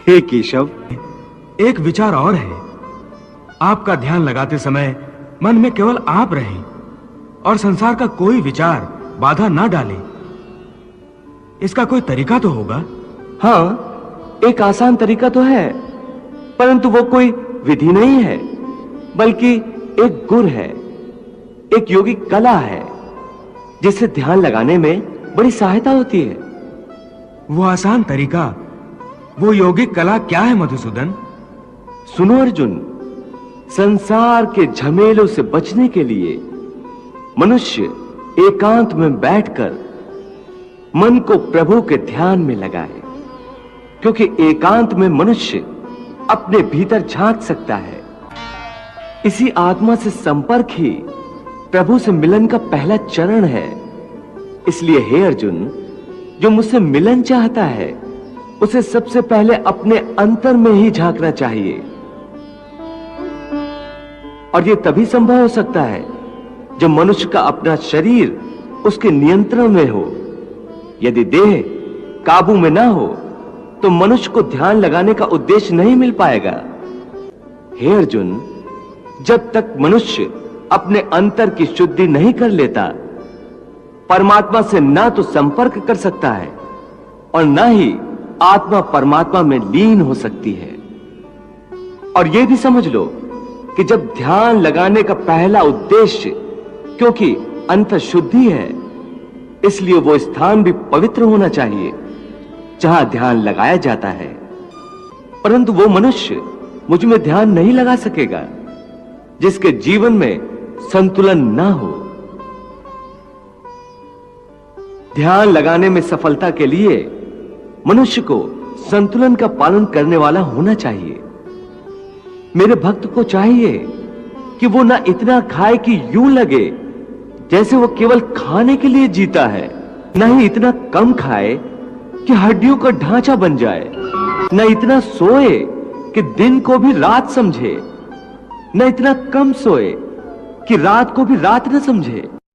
हे केशव, एक विचार और है। आपका ध्यान लगाते समय मन में केवल आप रहें और संसार का कोई विचार बाधा ना डाले। इसका कोई तरीका तो होगा? हाँ, एक आसान तरीका तो है, परंतु वो कोई विधि नहीं है, बल्कि एक गुर है, एक योगिक कला है, जिससे ध्यान लगाने में बड़ी सहायता होती है। वो आसान तरीका, वो योगिक कला क्या है मधुसूदन? सुनो अर्जुन, संसार के झमेलों से बचने के लिए मनुष्य एकांत में बैठकर मन को प्रभु के ध्यान में लगाए, क्योंकि एकांत में मनुष्य अपने भीतर झांक सकता है। इसी आत्मा से संपर्क ही प्रभु से मिलन का पहला चरण है। इसलिए हे अर्जुन, जो मुझसे मिलन चाहता है उसे सबसे पहले अपने अंतर में ही झांकना चाहिए, और यह तभी संभव हो सकता है जब मनुष्य का अपना शरीर उसके नियंत्रण में हो। यदि देह काबू में ना हो तो मनुष्य को ध्यान लगाने का उद्देश्य नहीं मिल पाएगा। हे अर्जुन, जब तक मनुष्य अपने अंतर की शुद्धि नहीं कर लेता, परमात्मा से ना तो संपर्क कर सकता है और ना ही आत्मा परमात्मा में लीन हो सकती है। और यह भी समझ लो कि जब ध्यान लगाने का पहला उद्देश्य, क्योंकि अंतर शुद्धि है, इसलिए वो स्थान भी पवित्र होना चाहिए जहां ध्यान लगाया जाता है। परंतु वो मनुष्य मुझ में ध्यान नहीं लगा सकेगा जिसके जीवन में संतुलन ना हो। ध्यान लगाने में सफलता के लिए मनुष्य को संतुलन का पालन करने वाला होना चाहिए। मेरे भक्त को चाहिए कि वो ना इतना खाए कि यूं लगे जैसे वो केवल खाने के लिए जीता है, ना ही इतना कम खाए कि हड्डियों का ढांचा बन जाए, न इतना सोए कि दिन को भी रात समझे, न इतना कम सोए कि रात को भी रात न समझे।